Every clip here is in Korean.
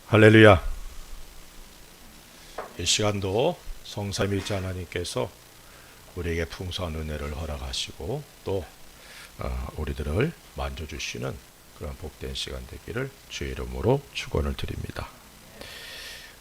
할렐루야. 이 시간도 성삼일체 하나님께서 우리에게 풍성한 은혜를 허락하시고 또 우리들을 만져주시는 그런 복된 시간 되기를 주의 이름으로 축원을 드립니다.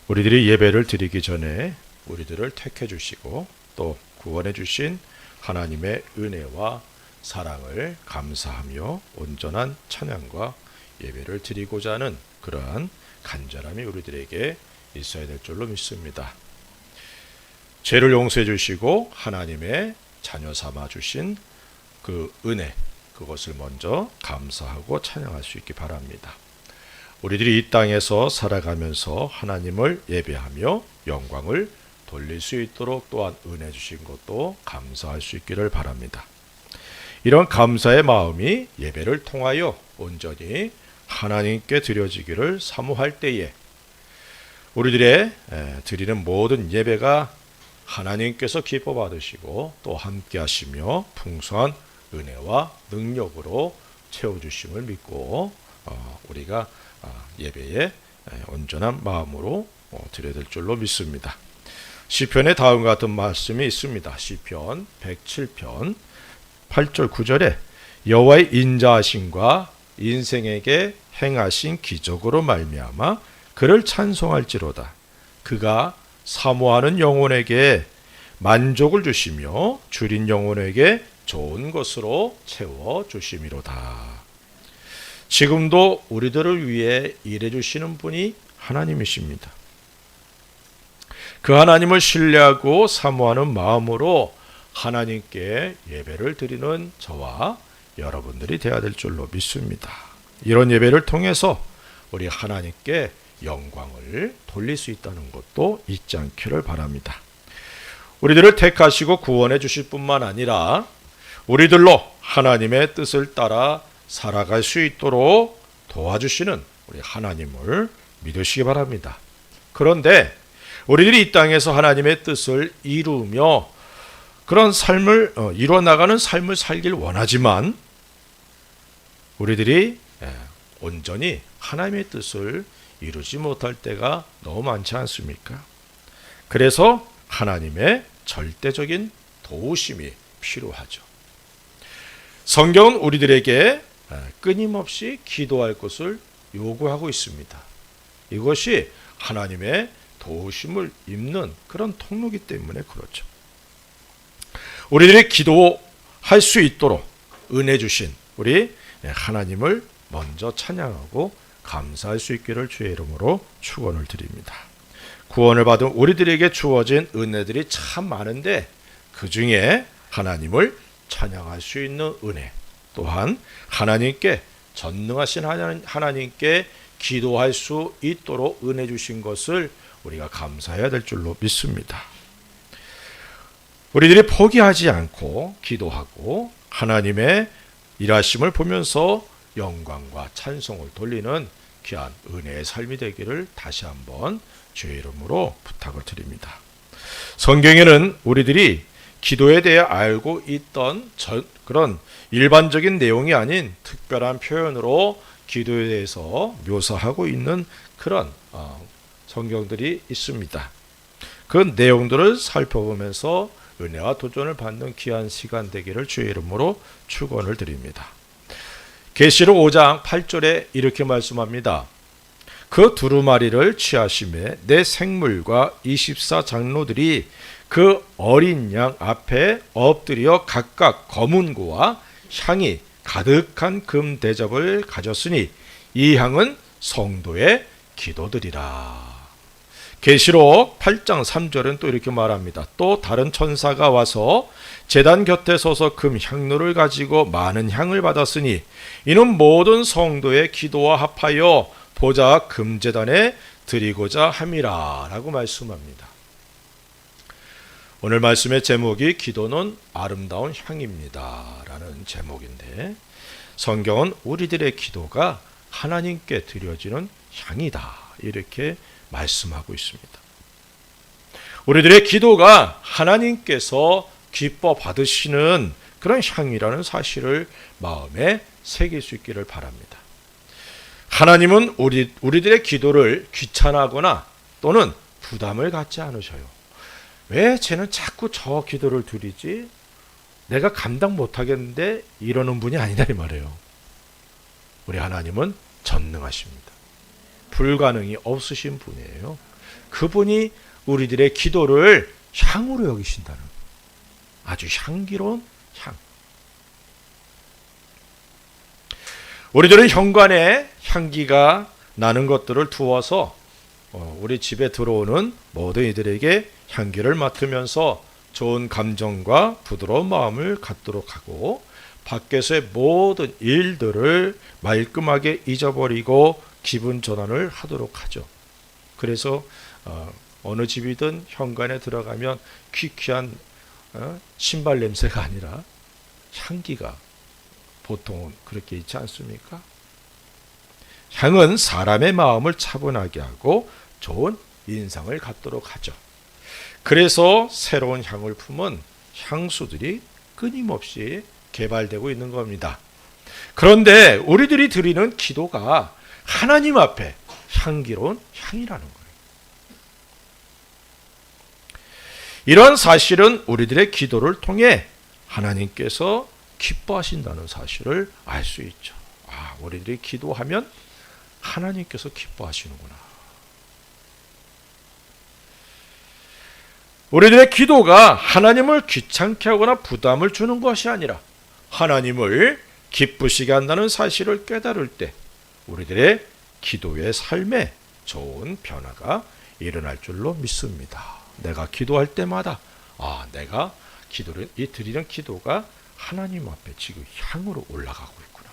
우리들이 예배를 드리기 전에 우리들을 택해 주시고 또 구원해 주신 하나님의 은혜와 사랑을 감사하며 온전한 찬양과 예배를 드리고자 하는 그러한 간절함이 우리들에게 있어야 될 줄로 믿습니다. 죄를 용서해 주시고 하나님의 자녀 삼아 주신 그 은혜, 그것을 먼저 감사하고 찬양할 수 있기 바랍니다. 우리들이 이 땅에서 살아가면서 하나님을 예배하며 영광을 돌릴 수 있도록 또한 은혜 주신 것도 감사할 수 있기를 바랍니다. 이런 감사의 마음이 예배를 통하여 온전히 하나님께 드려지기를 사모할 때에 우리들의 드리는 모든 예배가 하나님께서 기뻐 받으시고 또 함께 하시며 풍성한 은혜와 능력으로 채워주심을 믿고 우리가 예배에 온전한 마음으로 드려야 될 줄로 믿습니다. 시편에 다음과 같은 말씀이 있습니다. 시편 107편 8절 9절에 여호와의 인자하심과 인생에게 행하신 기적으로 말미암아 그를 찬송할지로다. 그가 사모하는 영혼에게 만족을 주시며 줄인 영혼에게 좋은 것으로 채워 주심이로다. 지금도 우리들을 위해 일해 주시는 분이 하나님이십니다. 그 하나님을 신뢰하고 사모하는 마음으로 하나님께 예배를 드리는 저와 여러분들이 되어야 될 줄로 믿습니다. 이런 예배를 통해서 우리 하나님께 영광을 돌릴 수 있다는 것도 잊지 않기를 바랍니다. 우리들을 택하시고 구원해 주실 뿐만 아니라 우리들로 하나님의 뜻을 따라 살아갈 수 있도록 도와주시는 우리 하나님을 믿으시기 바랍니다. 그런데 우리들이 이 땅에서 하나님의 뜻을 이루며 그런 삶을 이루어 나가는 삶을 살길 원하지만 우리들이 온전히 하나님의 뜻을 이루지 못할 때가 너무 많지 않습니까? 그래서 하나님의 절대적인 도우심이 필요하죠. 성경은 우리들에게 끊임없이 기도할 것을 요구하고 있습니다. 이것이 하나님의 도우심을 입는 그런 통로이기 때문에 그렇죠. 우리들이 기도할 수 있도록 은혜 주신 우리 하나님을 먼저 찬양하고 감사할 수 있기를 주의 이름으로 축원을 드립니다. 구원을 받은 우리들에게 주어진 은혜들이 참 많은데 그 중에 하나님을 찬양할 수 있는 은혜, 또한 하나님께 전능하신 하나님께 기도할 수 있도록 은혜 주신 것을 우리가 감사해야 될 줄로 믿습니다. 우리들이 포기하지 않고 기도하고 하나님의 일하심을 보면서 영광과 찬송을 돌리는 귀한 은혜의 삶이 되기를 다시 한번 주의 이름으로 부탁을 드립니다. 성경에는 우리들이 기도에 대해 알고 있던 그런 일반적인 내용이 아닌 특별한 표현으로 기도에 대해서 묘사하고 있는 그런 성경들이 있습니다. 그 내용들을 살펴보면서 은혜와 도전을 받는 귀한 시간 되기를 주의 이름으로 축원을 드립니다. 계시록 5장 8절에 이렇게 말씀합니다. 그 두루마리를 취하심에 내 생물과 24장로들이 그 어린 양 앞에 엎드려 각각 검은 고와 향이 가득한 금 대접을 가졌으니 이 향은 성도의 기도들이라. 계시록 8장 3절은 또 이렇게 말합니다. 또 다른 천사가 와서 제단 곁에 서서 금 향로를 가지고 많은 향을 받았으니 이는 모든 성도의 기도와 합하여 보좌 금제단에 드리고자 함이라 라고 말씀합니다. 오늘 말씀의 제목이 기도는 아름다운 향입니다 라는 제목인데 성경은 우리들의 기도가 하나님께 드려지는 향이다 이렇게 말씀하고 있습니다. 우리들의 기도가 하나님께서 기뻐 받으시는 그런 향이라는 사실을 마음에 새길 수 있기를 바랍니다. 하나님은 우리들의 기도를 귀찮아하거나 또는 부담을 갖지 않으셔요. 왜 쟤는 자꾸 저 기도를 드리지? 내가 감당 못하겠는데 이러는 분이 아니다 이 말이에요. 우리 하나님은 전능하십니다. 불가능이 없으신 분이에요. 그분이 우리들의 기도를 향으로 여기신다는 아주 향기로운 향. 우리들은 현관에 향기가 나는 것들을 두어서 우리 집에 들어오는 모든 이들에게 향기를 맡으면서 좋은 감정과 부드러운 마음을 갖도록 하고 밖에서의 모든 일들을 말끔하게 잊어버리고 기분 전환을 하도록 하죠. 그래서 어느 집이든 현관에 들어가면 퀴퀴한 신발 냄새가 아니라 향기가 보통은 그렇게 있지 않습니까? 향은 사람의 마음을 차분하게 하고 좋은 인상을 갖도록 하죠. 그래서 새로운 향을 품은 향수들이 끊임없이 개발되고 있는 겁니다. 그런데 우리들이 드리는 기도가 하나님 앞에 향기로운 향이라는 거예요. 이런 사실은 우리들의 기도를 통해 하나님께서 기뻐하신다는 사실을 알 수 있죠. 우리들이 기도하면 하나님께서 기뻐하시는구나. 우리들의 기도가 하나님을 귀찮게 하거나 부담을 주는 것이 아니라 하나님을 기쁘시게 한다는 사실을 깨달을 때 우리들의 기도의 삶에 좋은 변화가 일어날 줄로 믿습니다. 내가 기도할 때마다 내가 드리는 기도가 하나님 앞에 지금 향으로 올라가고 있구나.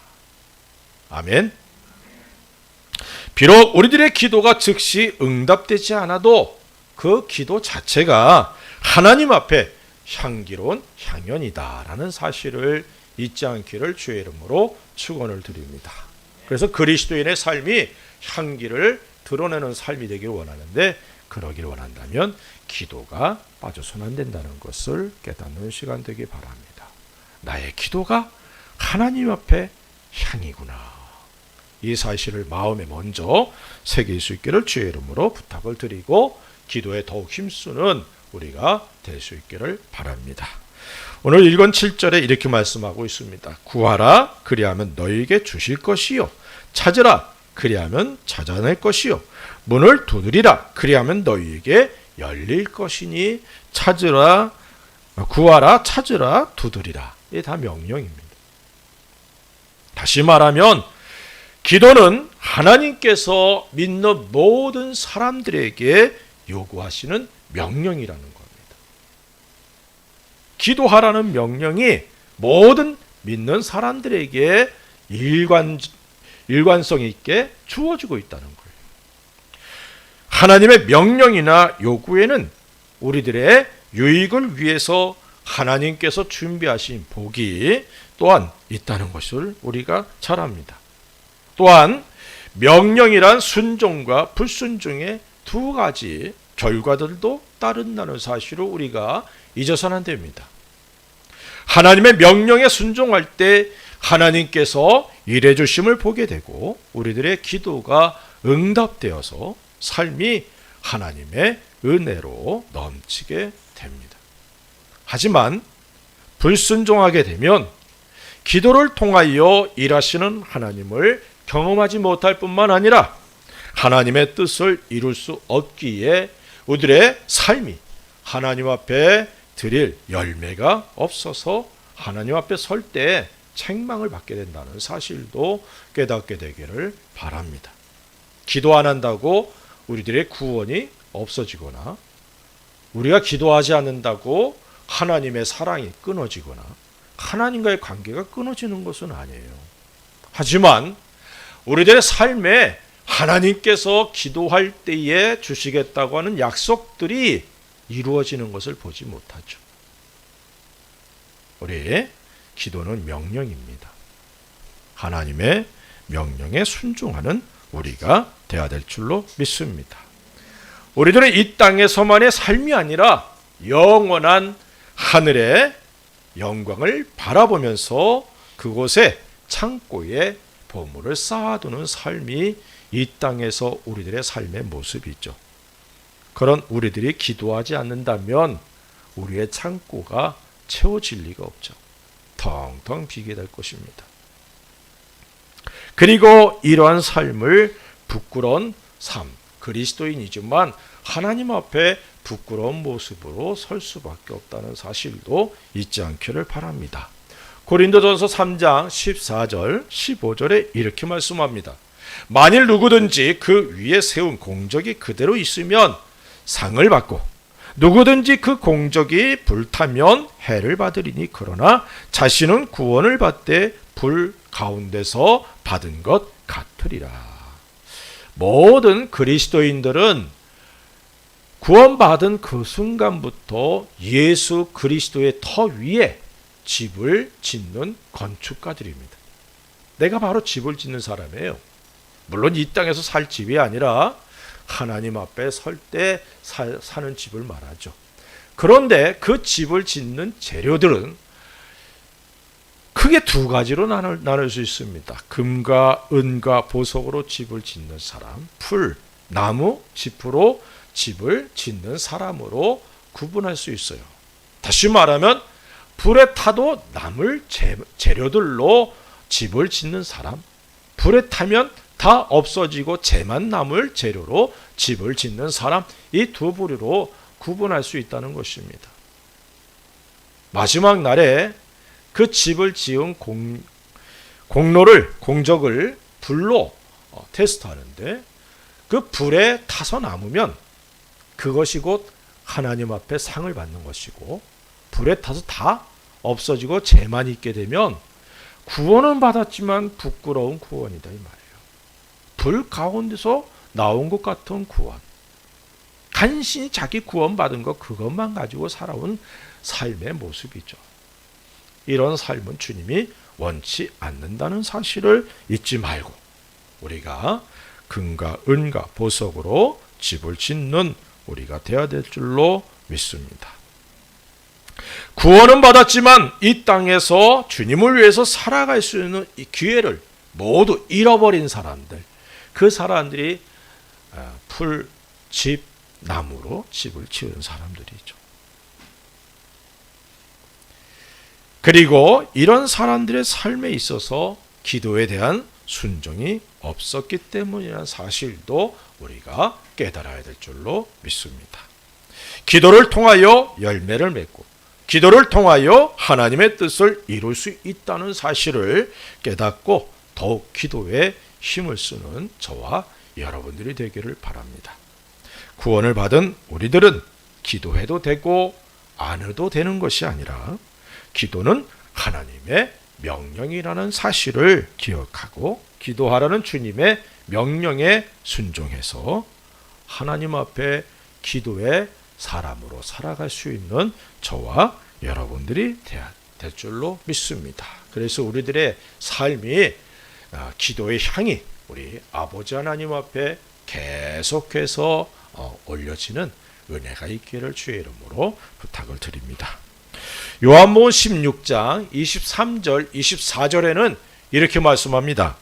아멘. 비록 우리들의 기도가 즉시 응답되지 않아도 그 기도 자체가 하나님 앞에 향기로운 향연이다라는 사실을 잊지 않기를 주의 이름으로 축원을 드립니다. 그래서 그리스도인의 삶이 향기를 드러내는 삶이 되길 원하는데 그러길 원한다면 기도가 빠져서는 안 된다는 것을 깨닫는 시간 되길 바랍니다. 나의 기도가 하나님 앞에 향이구나. 이 사실을 마음에 먼저 새길 수 있기를 주의 이름으로 부탁을 드리고 기도에 더욱 힘쓰는 우리가 될 수 있기를 바랍니다. 오늘 읽은 7절에 이렇게 말씀하고 있습니다. 구하라 그리하면 너희에게 주실 것이요 찾으라 그리하면 찾아낼 것이요 문을 두드리라 그리하면 너희에게 열릴 것이니 찾으라 구하라 찾으라 두드리라. 이게 다 명령입니다. 다시 말하면 기도는 하나님께서 믿는 모든 사람들에게 요구하시는 명령이라는 겁니다. 기도하라는 명령이 모든 믿는 사람들에게 일관성 있게 주어지고 있다는 거예요. 하나님의 명령이나 요구에는 우리들의 유익을 위해서 하나님께서 준비하신 복이 또한 있다는 것을 우리가 잘 압니다. 또한 명령이란 순종과 불순종의 두 가지 결과들도 따른다는 사실을 우리가 잊어서는 안 됩니다. 하나님의 명령에 순종할 때 하나님께서 일해 주심을 보게 되고 우리들의 기도가 응답되어서 삶이 하나님의 은혜로 넘치게 됩니다. 하지만 불순종하게 되면 기도를 통하여 일하시는 하나님을 경험하지 못할 뿐만 아니라 하나님의 뜻을 이룰 수 없기에 우리들의 삶이 하나님 앞에 드릴 열매가 없어서 하나님 앞에 설 때 책망을 받게 된다는 사실도 깨닫게 되기를 바랍니다. 기도 안 한다고 우리들의 구원이 없어지거나 우리가 기도하지 않는다고 하나님의 사랑이 끊어지거나 하나님과의 관계가 끊어지는 것은 아니에요. 하지만 우리들의 삶에 하나님께서 기도할 때에 주시겠다고 하는 약속들이 이루어지는 것을 보지 못하죠. 우리의 기도는 명령입니다. 하나님의 명령에 순종하는 우리가 되어야 될 줄로 믿습니다. 우리들은 이 땅에서만의 삶이 아니라 영원한 하늘의 영광을 바라보면서 그곳에 창고에 보물을 쌓아두는 삶이 이 땅에서 우리들의 삶의 모습이죠. 그런 우리들이 기도하지 않는다면 우리의 창고가 채워질 리가 없죠. 텅텅 비게 될 것입니다. 그리고 이러한 삶을 부끄러운 삶, 그리스도인이지만 하나님 앞에 부끄러운 모습으로 설 수밖에 없다는 사실도 잊지 않기를 바랍니다. 고린도전서 3장 14절 15절에 이렇게 말씀합니다. 만일 누구든지 그 위에 세운 공적이 그대로 있으면 상을 받고 누구든지 그 공적이 불타면 해를 받으리니 그러나 자신은 구원을 받되 불 가운데서 받은 것 같으리라. 모든 그리스도인들은 구원받은 그 순간부터 예수 그리스도의 터 위에 집을 짓는 건축가들입니다. 내가 바로 집을 짓는 사람이에요. 물론 이 땅에서 살 집이 아니라 하나님 앞에 설 때 사는 집을 말하죠. 그런데 그 집을 짓는 재료들은 크게 두 가지로 나눌 수 있습니다. 금과 은과 보석으로 집을 짓는 사람, 풀, 나무, 짚으로 집을 짓는 사람으로 구분할 수 있어요. 다시 말하면 불에 타도 남을 재료들로 집을 짓는 사람, 불에 타면 다 없어지고 재만 남을 재료로 집을 짓는 사람, 이 두 부류로 구분할 수 있다는 것입니다. 마지막 날에 그 집을 지은 공적을 불로 테스트하는데 그 불에 타서 남으면 그것이 곧 하나님 앞에 상을 받는 것이고, 불에 타서 다 없어지고 재만 있게 되면 구원은 받았지만 부끄러운 구원이다 이 말이에요. 불 가운데서 나온 것 같은 구원, 간신히 자기 구원받은 것 그것만 가지고 살아온 삶의 모습이죠. 이런 삶은 주님이 원치 않는다는 사실을 잊지 말고 우리가 금과 은과 보석으로 집을 짓는 우리가 되어야 될 줄로 믿습니다. 구원은 받았지만 이 땅에서 주님을 위해서 살아갈 수 있는 이 기회를 모두 잃어버린 사람들, 그 사람들이 풀, 집, 나무로 집을 지은 사람들이죠. 그리고 이런 사람들의 삶에 있어서 기도에 대한 순종이 없었기 때문이라는 사실도 우리가 깨달아야 될 줄로 믿습니다. 기도를 통하여 열매를 맺고 기도를 통하여 하나님의 뜻을 이룰 수 있다는 사실을 깨닫고 더욱 기도에 힘을 쓰는 저와 여러분들이 되기를 바랍니다. 구원을 받은 우리들은 기도해도 되고 안 해도 되는 것이 아니라 기도는 하나님의 명령이라는 사실을 기억하고 기도하라는 주님의 명령에 순종해서 하나님 앞에 기도의 사람으로 살아갈 수 있는 저와 여러분들이 될 줄로 믿습니다. 그래서 우리들의 삶이 기도의 향이 우리 아버지 하나님 앞에 계속해서 올려지는 은혜가 있기를 주의 이름으로 부탁을 드립니다. 요한복음 16장 23절 24절에는 이렇게 말씀합니다.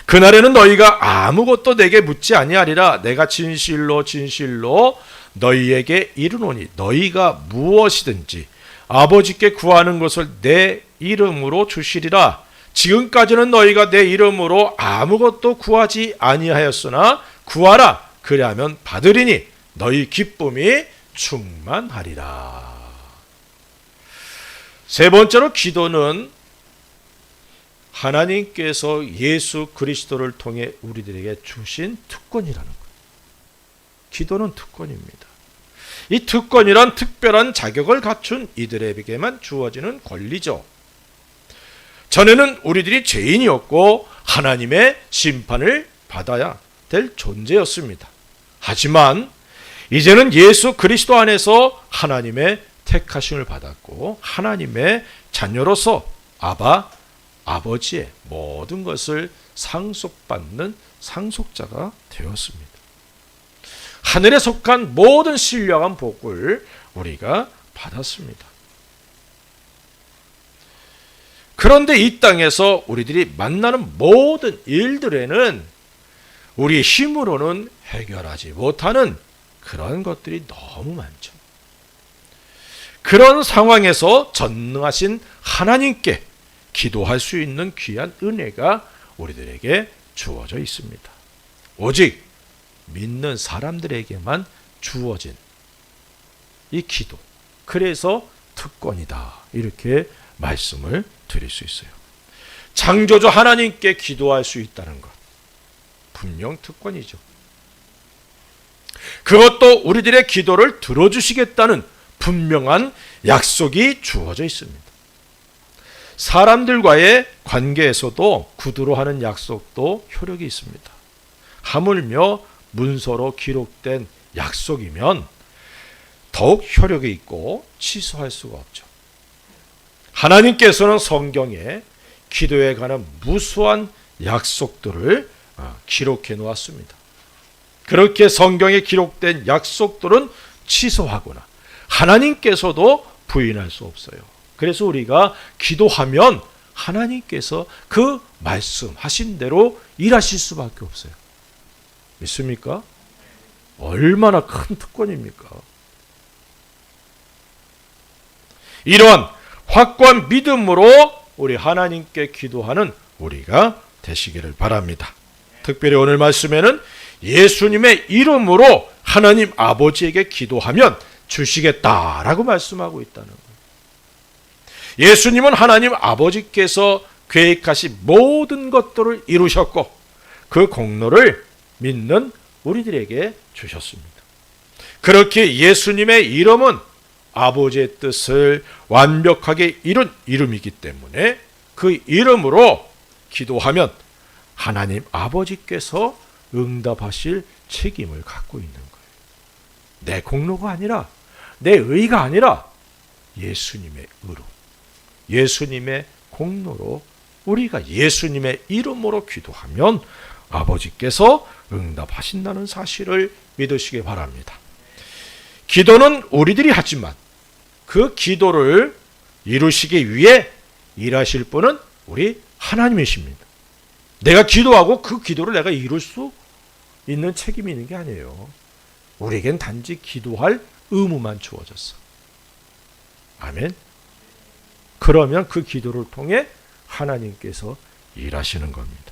그날에는 너희가 아무것도 내게 묻지 아니하리라. 내가 진실로 진실로 너희에게 이르노니 너희가 무엇이든지 아버지께 구하는 것을 내 이름으로 주시리라. 지금까지는 너희가 내 이름으로 아무것도 구하지 아니하였으나 구하라. 그리하면 받으리니 너희 기쁨이 충만하리라. 세 번째로 기도는 하나님께서 예수 그리스도를 통해 우리들에게 주신 특권이라는 거예요. 기도는 특권입니다. 이 특권이란 특별한 자격을 갖춘 이들에게만 주어지는 권리죠. 전에는 우리들이 죄인이었고 하나님의 심판을 받아야 될 존재였습니다. 하지만 이제는 예수 그리스도 안에서 하나님의 택하심을 받았고 하나님의 자녀로서 아버지의 모든 것을 상속받는 상속자가 되었습니다. 하늘에 속한 모든 신령한 복을 우리가 받았습니다. 그런데 이 땅에서 우리들이 만나는 모든 일들에는 우리 힘으로는 해결하지 못하는 그런 것들이 너무 많죠. 그런 상황에서 전능하신 하나님께 기도할 수 있는 귀한 은혜가 우리들에게 주어져 있습니다. 오직 믿는 사람들에게만 주어진 이 기도. 그래서 특권이다. 이렇게 말씀을 드릴 수 있어요. 창조주 하나님께 기도할 수 있다는 것. 분명 특권이죠. 그것도 우리들의 기도를 들어주시겠다는 분명한 약속이 주어져 있습니다. 사람들과의 관계에서도 구두로 하는 약속도 효력이 있습니다. 하물며 문서로 기록된 약속이면 더욱 효력이 있고 취소할 수가 없죠. 하나님께서는 성경에 기도에 관한 무수한 약속들을 기록해 놓았습니다. 그렇게 성경에 기록된 약속들은 취소하거나 하나님께서도 부인할 수 없어요. 그래서 우리가 기도하면 하나님께서 그 말씀하신 대로 일하실 수밖에 없어요. 믿습니까? 얼마나 큰 특권입니까? 이러한 확고한 믿음으로 우리 하나님께 기도하는 우리가 되시기를 바랍니다. 특별히 오늘 말씀에는 예수님의 이름으로 하나님 아버지에게 기도하면 주시겠다라고 말씀하고 있다는 거예요. 예수님은 하나님 아버지께서 계획하신 모든 것들을 이루셨고 그 공로를 믿는 우리들에게 주셨습니다. 그렇게 예수님의 이름은 아버지의 뜻을 완벽하게 이룬 이름이기 때문에 그 이름으로 기도하면 하나님 아버지께서 응답하실 책임을 갖고 있는 거예요. 내 공로가 아니라 내 의가 아니라 예수님의 의로, 예수님의 공로로 우리가 예수님의 이름으로 기도하면 아버지께서 응답하신다는 사실을 믿으시기 바랍니다. 기도는 우리들이 하지만 그 기도를 이루시기 위해 일하실 분은 우리 하나님이십니다. 내가 기도하고 그 기도를 내가 이룰 수 있는 책임이 있는 게 아니에요. 우리에겐 단지 기도할 의무만 주어졌어. 아멘. 그러면 그 기도를 통해 하나님께서 일하시는 겁니다.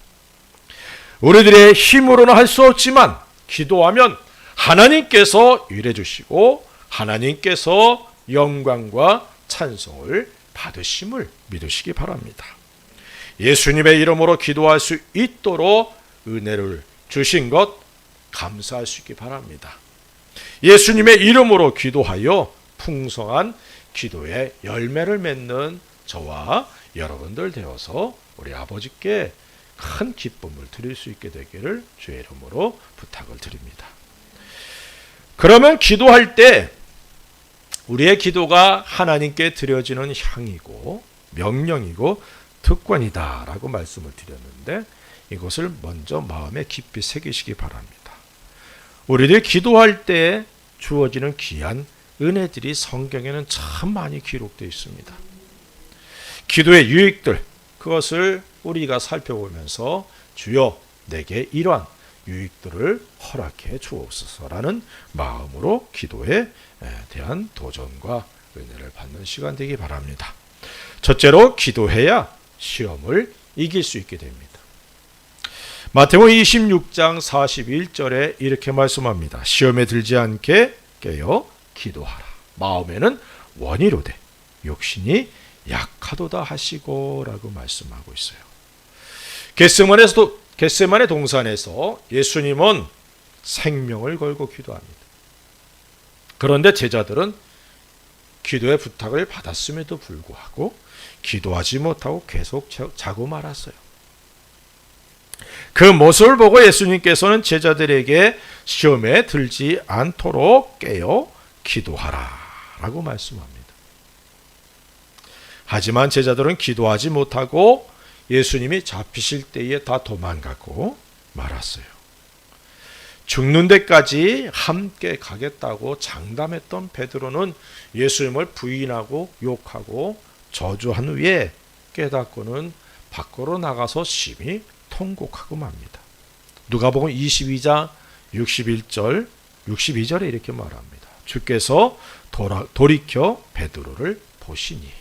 우리들의 힘으로는 할 수 없지만 기도하면 하나님께서 일해 주시고 하나님께서 영광과 찬송을 받으심을 믿으시기 바랍니다. 예수님의 이름으로 기도할 수 있도록 은혜를 주신 것 감사할 수 있기 바랍니다. 예수님의 이름으로 기도하여 풍성한 기도의 열매를 맺는 저와 여러분들 되어서 우리 아버지께 큰 기쁨을 드릴 수 있게 되기를 주의 이름으로 부탁을 드립니다. 그러면 기도할 때 우리의 기도가 하나님께 드려지는 향이고 명령이고 특권이다라고 말씀을 드렸는데 이것을 먼저 마음에 깊이 새기시기 바랍니다. 우리들 기도할 때 주어지는 귀한 은혜들이 성경에는 참 많이 기록되어 있습니다. 기도의 유익들, 그것을 우리가 살펴보면서 주여 내게 이러한 유익들을 허락해 주옵소서라는 마음으로 기도에 대한 도전과 은혜를 받는 시간 되기 바랍니다. 첫째로 기도해야 시험을 이길 수 있게 됩니다. 마태복음 26장 41절에 이렇게 말씀합니다. 시험에 들지 않게 깨어 기도하라. 마음에는 원이로되 욕심이 약하도다 하시고 라고 말씀하고 있어요. 겟세마네 동산에서 예수님은 생명을 걸고 기도합니다. 그런데 제자들은 기도의 부탁을 받았음에도 불구하고 기도하지 못하고 계속 자고 말았어요. 그 모습을 보고 예수님께서는 제자들에게 시험에 들지 않도록 깨어 기도하라 라고 말씀합니다. 하지만 제자들은 기도하지 못하고 예수님이 잡히실 때에 다 도망가고 말았어요. 죽는 데까지 함께 가겠다고 장담했던 베드로는 예수님을 부인하고 욕하고 저주한 후에 깨닫고는 밖으로 나가서 심히 통곡하고 맙니다. 누가복음 22장 61절 62절에 이렇게 말합니다. 주께서 돌이켜 베드로를 보시니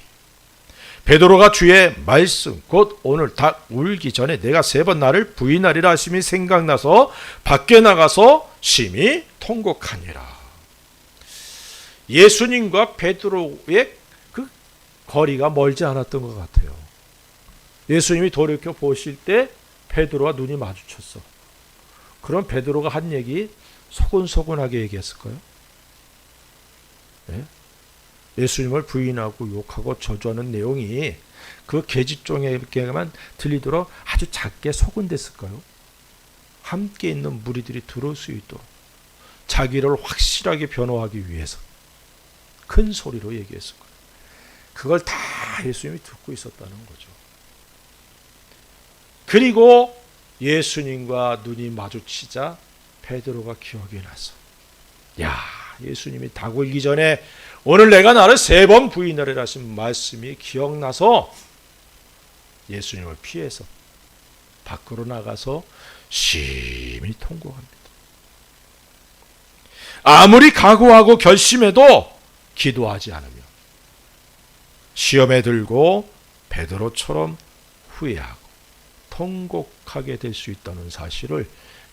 베드로가 주의 말씀 곧 오늘 닭 울기 전에 내가 3번 나를 부인하리라 하심이 생각나서 밖에 나가서 심히 통곡하니라. 예수님과 베드로의 그 거리가 멀지 않았던 것 같아요. 예수님이 돌이켜 보실 때 베드로와 눈이 마주쳤어. 그럼 베드로가 한 얘기 소곤소곤하게 얘기했을까요? 네? 예수님을 부인하고 욕하고 저주하는 내용이 그 계집종에게만 들리도록 아주 작게 소근댔을까요? 함께 있는 무리들이 들을 수 있도록 자기를 확실하게 변호하기 위해서 큰 소리로 얘기했을 거예요. 그걸 다 예수님이 듣고 있었다는 거죠. 그리고 예수님과 눈이 마주치자 베드로가 기억이 나서 야, 예수님이 닭 울기 전에 오늘 내가 나를 3번 부인하리라 하신 말씀이 기억나서 예수님을 피해서 밖으로 나가서 심히 통곡합니다. 아무리 각오하고 결심해도 기도하지 않으며 시험에 들고 베드로처럼 후회하고 통곡하게 될 수 있다는 사실을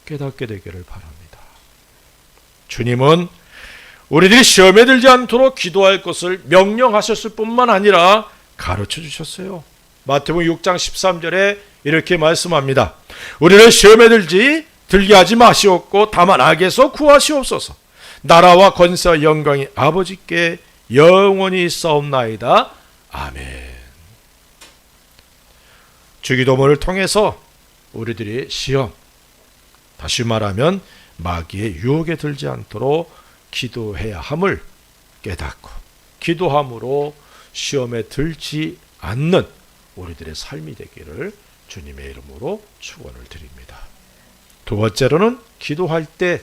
깨닫게 되기를 바랍니다. 주님은 우리들이 시험에 들지 않도록 기도할 것을 명령하셨을 뿐만 아니라 가르쳐 주셨어요. 마태복음 6장 13절에 이렇게 말씀합니다. 우리를 시험에 들게 하지 마시옵고 다만 악에서 구하시옵소서. 나라와 권세와 영광이 아버지께 영원히 있사옵나이다. 아멘. 주기도문을 통해서 우리들이 시험, 다시 말하면 마귀의 유혹에 들지 않도록 기도해야 함을 깨닫고 기도함으로 시험에 들지 않는 우리들의 삶이 되기를 주님의 이름으로 축원을 드립니다. 두 번째로는 기도할 때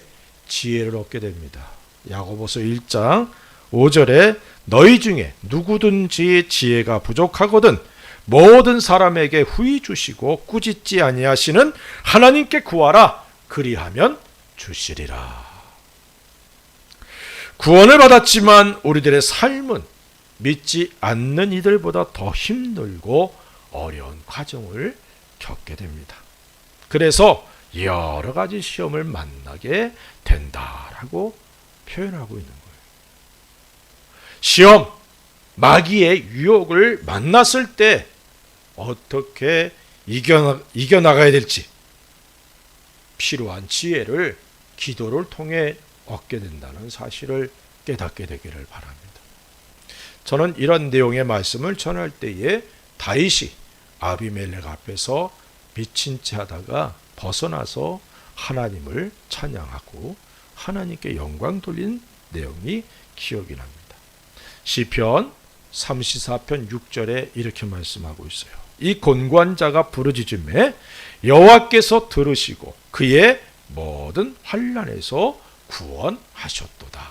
지혜를 얻게 됩니다. 야고보서 1장 5절에 너희 중에 누구든지 지혜가 부족하거든 모든 사람에게 후히 주시고 꾸짖지 아니하시는 하나님께 구하라. 그리하면 주시리라. 구원을 받았지만 우리들의 삶은 믿지 않는 이들보다 더 힘들고 어려운 과정을 겪게 됩니다. 그래서 여러 가지 시험을 만나게 된다라고 표현하고 있는 거예요. 시험, 마귀의 유혹을 만났을 때 어떻게 이겨나가야 될지 필요한 지혜를 기도를 통해 얻게 된다는 사실을 깨닫게 되기를 바랍니다. 저는 이런 내용의 말씀을 전할 때에 다윗이 아비멜렉 앞에서 미친 채 하다가 벗어나서 하나님을 찬양하고 하나님께 영광 돌린 내용이 기억이 납니다. 시편 34편 6절에 이렇게 말씀하고 있어요. 이 곤고한 자가 부르짖음에 여호와께서 들으시고 그의 모든 환난에서 구원하셨도다.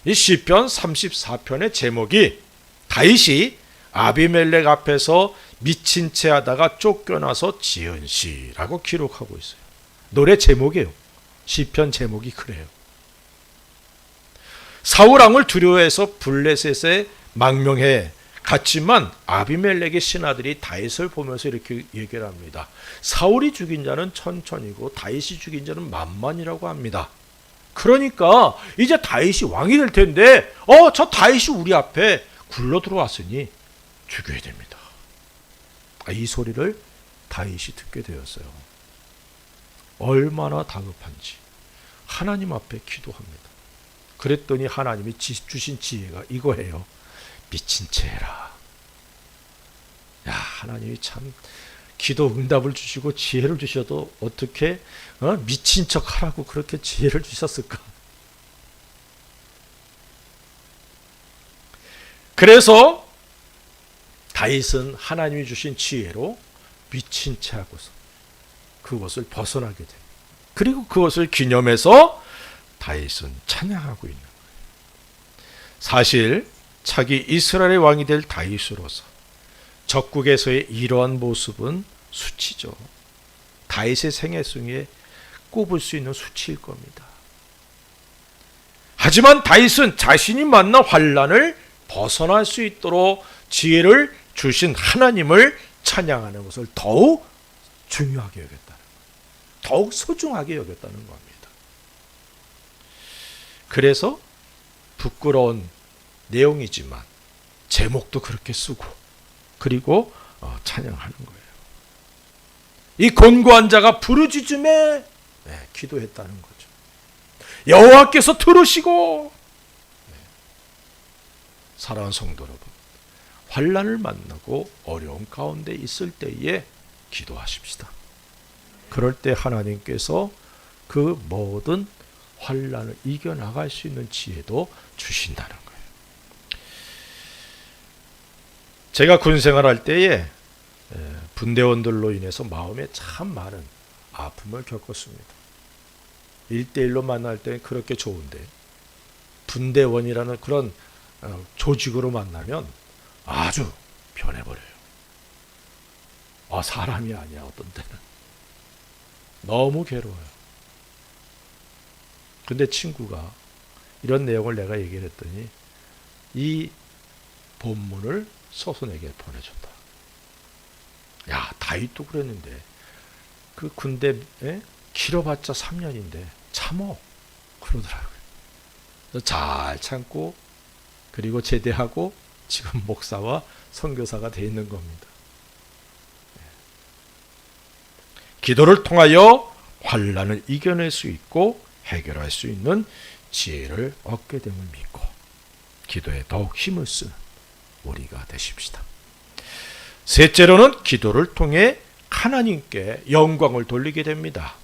이 시편 34편의 제목이 다윗이 아비멜렉 앞에서 미친 채 하다가 쫓겨나서 지은 시라고 기록하고 있어요. 노래 제목이에요. 시편 제목이 그래요. 사울 왕을 두려워해서 블레셋에 망명해 갔지만 아비멜렉의 신하들이 다윗을 보면서 이렇게 얘기를 합니다. 사울이 죽인 자는 천천히고 다윗이 죽인 자는 만만이라고 합니다. 그러니까 이제 다윗이 왕이 될 텐데 저 다윗이 우리 앞에 굴러 들어왔으니 죽여야 됩니다. 이 소리를 다윗이 듣게 되었어요. 얼마나 다급한지 하나님 앞에 기도합니다. 그랬더니 하나님이 주신 지혜가 이거예요. 미친 채 해라. 야, 하나님이 참 기도 응답을 주시고 지혜를 주셔도 어떻게 미친 척 하라고 그렇게 지혜를 주셨을까? 그래서 다윗은 하나님이 주신 지혜로 미친 채 하고서 그것을 벗어나게 됩니다. 그리고 그것을 기념해서 다윗은 찬양하고 있는 거예요. 사실 차기 이스라엘의 왕이 될 다윗으로서 적국에서의 이러한 모습은 수치죠. 다윗의 생애 중에 꼽을 수 있는 수치일 겁니다. 하지만 다윗은 자신이 만난 환난을 벗어날 수 있도록 지혜를 주신 하나님을 찬양하는 것을 더욱 중요하게 여겼다는 거예요. 더욱 소중하게 여겼다는 겁니다. 그래서 부끄러운 내용이지만 제목도 그렇게 쓰고 그리고 찬양하는 거예요. 이 곤고한 자가 부르짖음에 기도했다는 거죠. 여호와께서 들으시고. 사랑하는 성도 여러분, 환난을 만나고 어려운 가운데 있을 때에 기도하십시다. 그럴 때 하나님께서 그 모든 환난을 이겨나갈 수 있는 지혜도 주신다는 거예요. 제가 군생활할 때에 분대원들로 인해서 마음에 참 많은 아픔을 겪었습니다. 1대1로 만날 때는 그렇게 좋은데 분대원이라는 그런 조직으로 만나면 아주 변해버려요. 사람이 아니야. 어떤 때는 너무 괴로워요. 근데 친구가 이런 내용을 내가 얘기를 했더니 이 본문을 서손에게 보내줬다. 야, 다윗도 그랬는데 그 군대에 길어봤자 3년인데 참어 그러더라고요. 잘 참고 그리고 제대하고 지금 목사와 선교사가 돼 있는 겁니다. 기도를 통하여 환난을 이겨낼 수 있고 해결할 수 있는 지혜를 얻게 됨을 믿고 기도에 더욱 힘을 쓰는 우리가 되십시다. 셋째로는 기도를 통해 하나님께 영광을 돌리게 됩니다.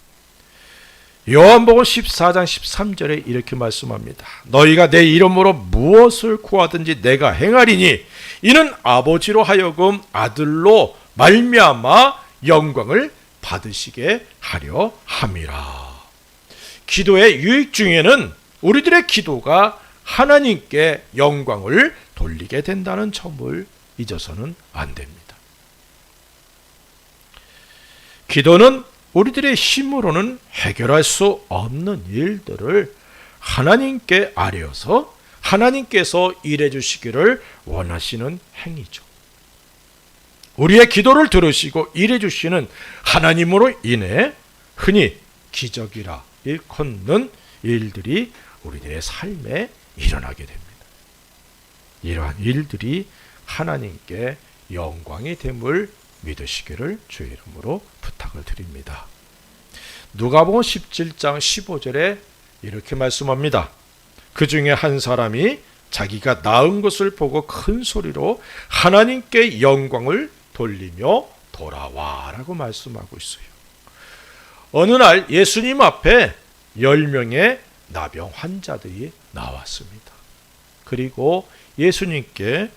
요한복음 14장 13절에 이렇게 말씀합니다. 너희가 내 이름으로 무엇을 구하든지 내가 행하리니 이는 아버지로 하여금 아들로 말미암아 영광을 받으시게 하려 함이라. 기도의 유익 중에는 우리들의 기도가 하나님께 영광을 돌리게 된다는 점을 잊어서는 안 됩니다. 기도는 우리들의 힘으로는 해결할 수 없는 일들을 하나님께 아뢰어서 하나님께서 일해 주시기를 원하시는 행위죠. 우리의 기도를 들으시고 일해 주시는 하나님으로 인해 흔히 기적이라 일컫는 일들이 우리들의 삶에 일어나게 됩니다. 이러한 일들이 하나님께 영광이 됨을 믿으시기를 주의 이름으로 부탁을 드립니다. 누가복음 17장 15절에 이렇게 말씀합니다. 그 중에 한 사람이 자기가 낳은 것을 보고 큰 소리로 하나님께 영광을 돌리며 돌아와라고 말씀하고 있어요. 어느 날 예수님 앞에 10명의 나병 환자들이 나왔습니다. 그리고 예수님께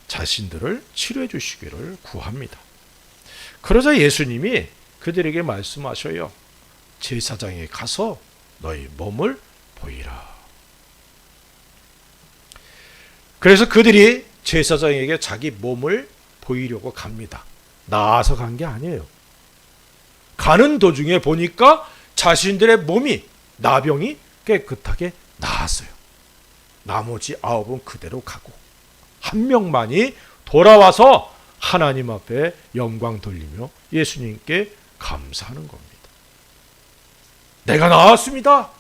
자신들을 치료해 주시기를 구합니다. 그러자 예수님이 그들에게 말씀하셔요. 제사장에 가서 너희 몸을 보이라. 그래서 그들이 제사장에게 자기 몸을 보이려고 갑니다. 나아서 간 게 아니에요. 가는 도중에 보니까 자신들의 몸이 나병이 깨끗하게 나았어요. 나머지 9은 그대로 가고 한 명만이 돌아와서 하나님 앞에 영광 돌리며 예수님께 감사하는 겁니다. 내가 나았습니다.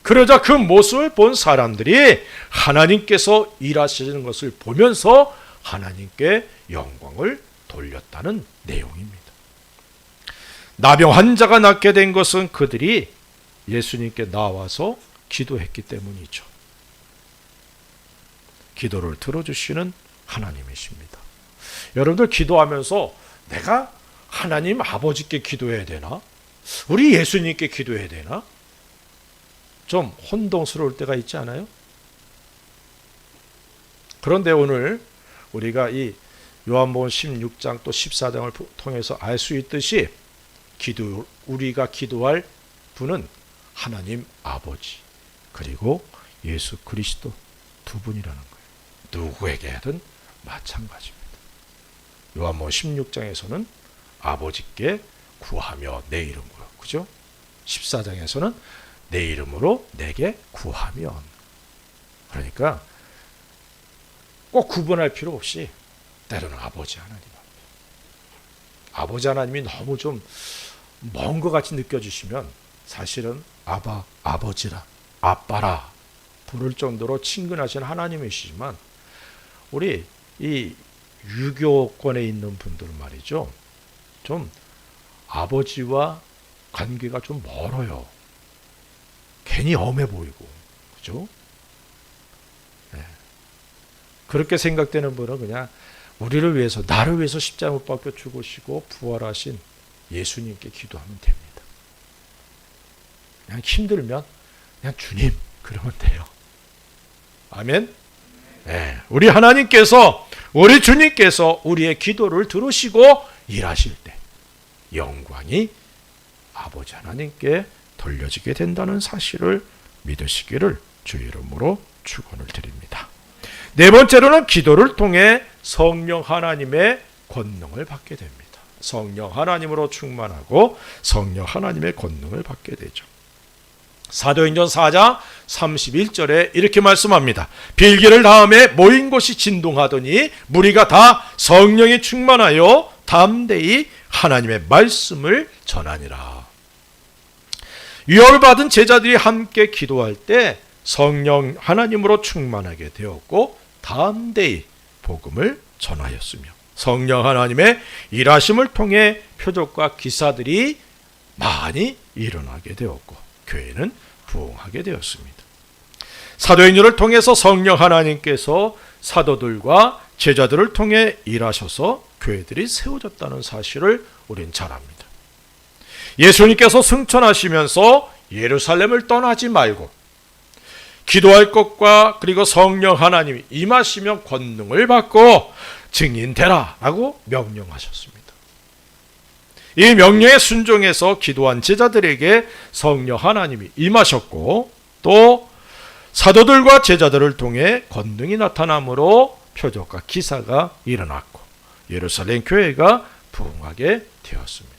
그러자 그 모습을 본 사람들이 하나님께서 일하시는 것을 보면서 하나님께 영광을 돌렸다는 내용입니다. 나병 환자가 낫게 된 것은 그들이 예수님께 나와서 기도했기 때문이죠. 기도를 들어주시는 하나님이십니다. 여러분들 기도하면서 내가 하나님 아버지께 기도해야 되나? 우리 예수님께 기도해야 되나? 좀 혼동스러울 때가 있지 않아요? 그런데 오늘 우리가 이 요한복음 16장 또 14장을 통해서 알 수 있듯이 우리가 기도할 분은 하나님 아버지 그리고 예수 그리스도 두 분이라는 거예요. 누구에게든 마찬가지입니다. 요한복음 16장에서는 아버지께 구하며 내 이름으로, 그죠? 14장에서는 내 이름으로 내게 구하면. 그러니까 꼭 구분할 필요 없이 때로는 아버지 하나님 앞에, 아버지 하나님이 너무 좀 먼 것 같이 느껴지시면 사실은 아바, 아버지라, 아빠라 부를 정도로 친근하신 하나님이시지만 우리 이 유교권에 있는 분들은 말이죠, 좀 아버지와 관계가 좀 멀어요. 괜히 엄해 보이고, 그죠? 네. 그렇게 생각되는 분은 그냥 우리를 위해서, 나를 위해서 십자가 못 박혀 죽으시고 부활하신 예수님께 기도하면 됩니다. 그냥 힘들면 그냥 주님 그러면 돼요. 아멘. 네. 우리 하나님께서, 우리 주님께서 우리의 기도를 들으시고 일하실 때 영광이 아버지 하나님께 돌려지게 된다는 사실을 믿으시기를 주의 이름으로 축원을 드립니다. 네 번째로는 기도를 통해 성령 하나님의 권능을 받게 됩니다. 성령 하나님으로 충만하고 성령 하나님의 권능을 받게 되죠. 사도행전 4장 31절에 이렇게 말씀합니다. 빌기를 다음에 모인 곳이 진동하더니 무리가 다 성령에 충만하여 담대히 하나님의 말씀을 전하니라. 유업을 받은 제자들이 함께 기도할 때 성령 하나님으로 충만하게 되었고 담대히 복음을 전하였으며 성령 하나님의 일하심을 통해 표적과 기사들이 많이 일어나게 되었고 교회는 부흥하게 되었습니다. 사도행전을 통해서 성령 하나님께서 사도들과 제자들을 통해 일하셔서 교회들이 세워졌다는 사실을 우린 잘 압니다. 예수님께서 승천하시면서 예루살렘을 떠나지 말고 기도할 것과 그리고 성령 하나님이 임하시면 권능을 받고 증인되라 라고 명령하셨습니다. 이 명령에 순종해서 기도한 제자들에게 성령 하나님이 임하셨고 또 사도들과 제자들을 통해 권능이 나타나므로 표적과 기사가 일어났고 예루살렘 교회가 부흥하게 되었습니다.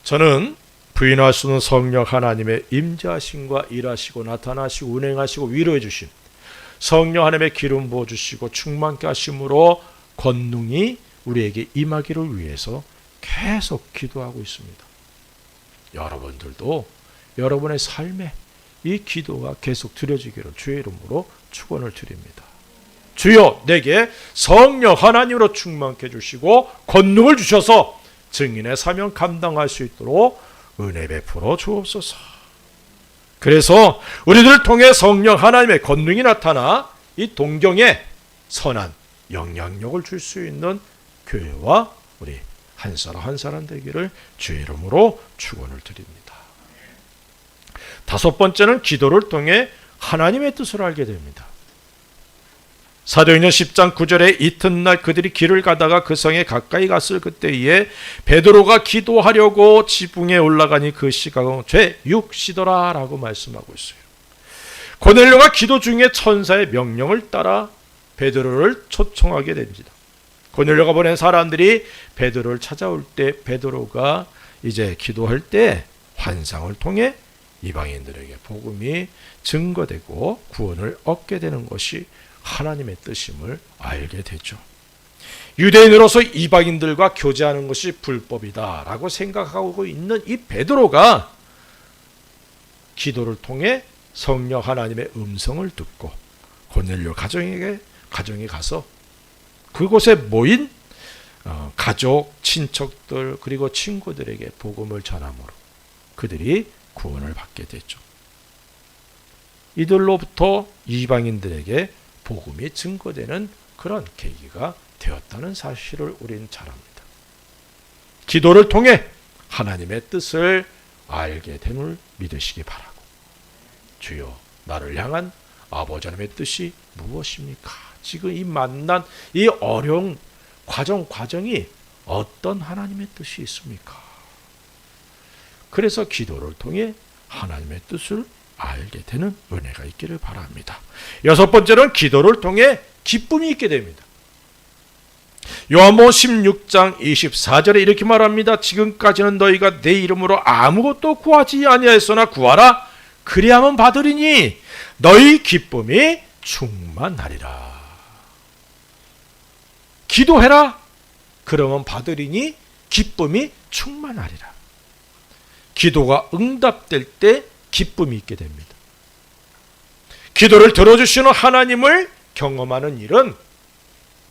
저는 부인할 수 없는 성령 하나님의 임재하심과 일하시고 나타나시고 운행하시고 위로해 주심, 성령 하나님의 기름 부어주시고 충만케 하심으로 권능이 우리에게 임하기를 위해서 계속 기도하고 있습니다. 여러분들도 여러분의 삶에 이 기도가 계속 드려지기를 주의 이름으로 축원을 드립니다. 주여 내게 성령 하나님으로 충만케 해주시고 권능을 주셔서 증인의 사명 감당할 수 있도록 은혜 베풀어 주옵소서. 그래서 우리들을 통해 성령 하나님의 권능이 나타나 이 동경에 선한 영향력을 줄 수 있는 교회와 우리 한 사람 한 사람 되기를 주의 이름으로 축원을 드립니다. 다섯 번째는 기도를 통해 하나님의 뜻을 알게 됩니다. 사도행전 10장 9절에 이튿날 그들이 길을 가다가 그 성에 가까이 갔을 그때에 베드로가 기도하려고 지붕에 올라가니 그 시각은 제6시더라 라고 말씀하고 있어요. 고넬료가 기도 중에 천사의 명령을 따라 베드로를 초청하게 됩니다. 고넬료가 보낸 사람들이 베드로를 찾아올 때 베드로가 이제 기도할 때 환상을 통해 이방인들에게 복음이 증거되고 구원을 얻게 되는 것이 하나님의 뜻임을 알게 되죠. 유대인으로서 이방인들과 교제하는 것이 불법이다 라고 생각하고 있는 이 베드로가 기도를 통해 성령 하나님의 음성을 듣고 고넬료 가정에 가서 그곳에 모인 가족, 친척들 그리고 친구들에게 복음을 전함으로 그들이 구원을 받게 되죠. 이들로부터 이방인들에게 복음이 증거되는 그런 계기가 되었다는 사실을 우리는 잘 압니다. 기도를 통해 하나님의 뜻을 알게 됨을 믿으시기 바라고, 주여 나를 향한 아버지 하나님의 뜻이 무엇입니까? 지금 이 만난 이 어려운 과정이 어떤 하나님의 뜻이 있습니까? 그래서 기도를 통해 하나님의 뜻을 알게 되는 은혜가 있기를 바랍니다. 여섯 번째는 기도를 통해 기쁨이 있게 됩니다. 요한복음 16장 24절에 이렇게 말합니다. 지금까지는 너희가 내 이름으로 아무것도 구하지 아니하였으나 구하라 그리하면 받으리니 너희 기쁨이 충만하리라. 기도해라 그러면 받으리니 기쁨이 충만하리라. 기도가 응답될 때 기쁨이 있게 됩니다. 기도를 들어주시는 하나님을 경험하는 일은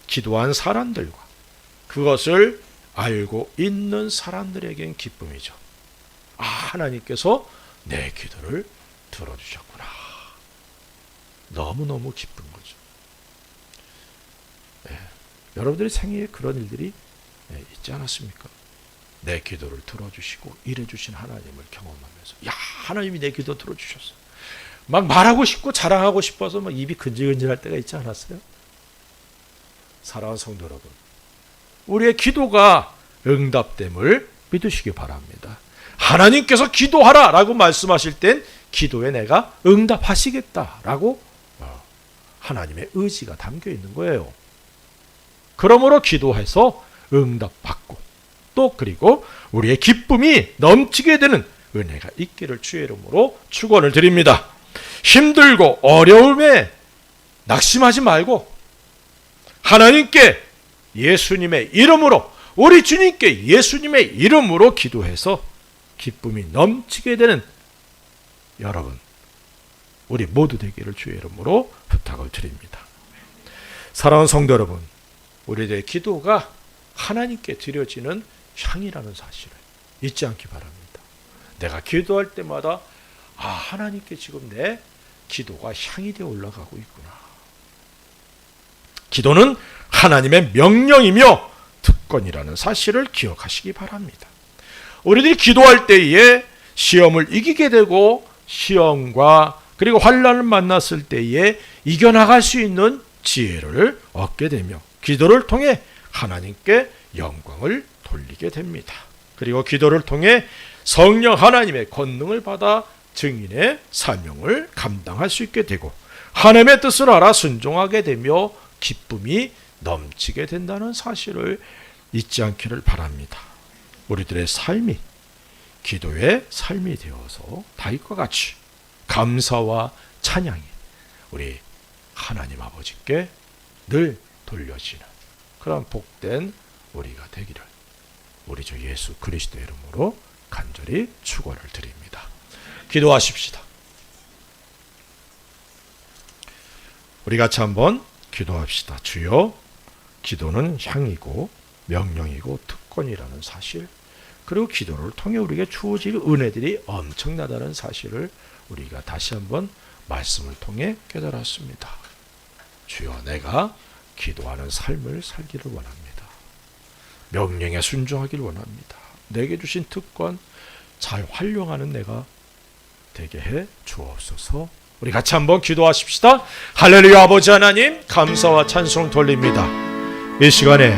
기도한 사람들과 그것을 알고 있는 사람들에겐 기쁨이죠. 아, 하나님께서 내 기도를 들어주셨구나. 너무너무 기쁜 거죠. 네. 여러분들의 생애에 그런 일들이 있지 않았습니까? 내 기도를 들어주시고 일해주신 하나님을 경험하면서 야, 하나님이 내 기도 들어주셨어. 막 말하고 싶고 자랑하고 싶어서 막 입이 근질근질할 때가 있지 않았어요? 사랑하는 성도 여러분, 우리의 기도가 응답됨을 믿으시기 바랍니다. 하나님께서 기도하라 라고 말씀하실 땐 기도에 내가 응답하시겠다라고 하나님의 의지가 담겨 있는 거예요. 그러므로 기도해서 응답받고 또 그리고 우리의 기쁨이 넘치게 되는 은혜가 있기를 주의 이름으로 축원을 드립니다. 힘들고 어려움에 낙심하지 말고 하나님께 예수님의 이름으로 우리 주님께 예수님의 이름으로 기도해서 기쁨이 넘치게 되는 여러분 우리 모두 되기를 주의 이름으로 부탁을 드립니다. 사랑하는 성도 여러분, 우리들의 기도가 하나님께 드려지는 향이라는 사실을 잊지 않기 바랍니다. 내가 기도할 때마다 아, 하나님께 지금 내 기도가 향이 되어 올라가고 있구나. 기도는 하나님의 명령이며 특권이라는 사실을 기억하시기 바랍니다. 우리들이 기도할 때에 시험을 이기게 되고 시험과 그리고 환난을 만났을 때에 이겨나갈 수 있는 지혜를 얻게 되며 기도를 통해 하나님께 영광을 돌리게 됩니다. 그리고 기도를 통해 성령 하나님의 권능을 받아 증인의 사명을 감당할 수 있게 되고 하나님의 뜻을 알아 순종하게 되며 기쁨이 넘치게 된다는 사실을 잊지 않기를 바랍니다. 우리들의 삶이 기도의 삶이 되어서 다윗과 같이 감사와 찬양이 우리 하나님 아버지께 늘 돌려지는 그런 복된 우리가 되기를 우리 주 예수 그리스도 이름으로 간절히 축원을 드립니다. 기도하십시다. 우리 같이 한번 기도합시다. 주여, 기도는 향이고 명령이고 특권이라는 사실, 그리고 기도를 통해 우리에게 주어질 은혜들이 엄청나다는 사실을 우리가 다시 한번 말씀을 통해 깨달았습니다. 주여, 내가 기도하는 삶을 살기를 원합니다. 명령에 순종하기를 원합니다. 내게 주신 특권 잘 활용하는 내가 되게 해 주옵소서. 우리 같이 한번 기도하십시다. 할렐루야. 아버지 하나님, 감사와 찬송을 돌립니다. 이 시간에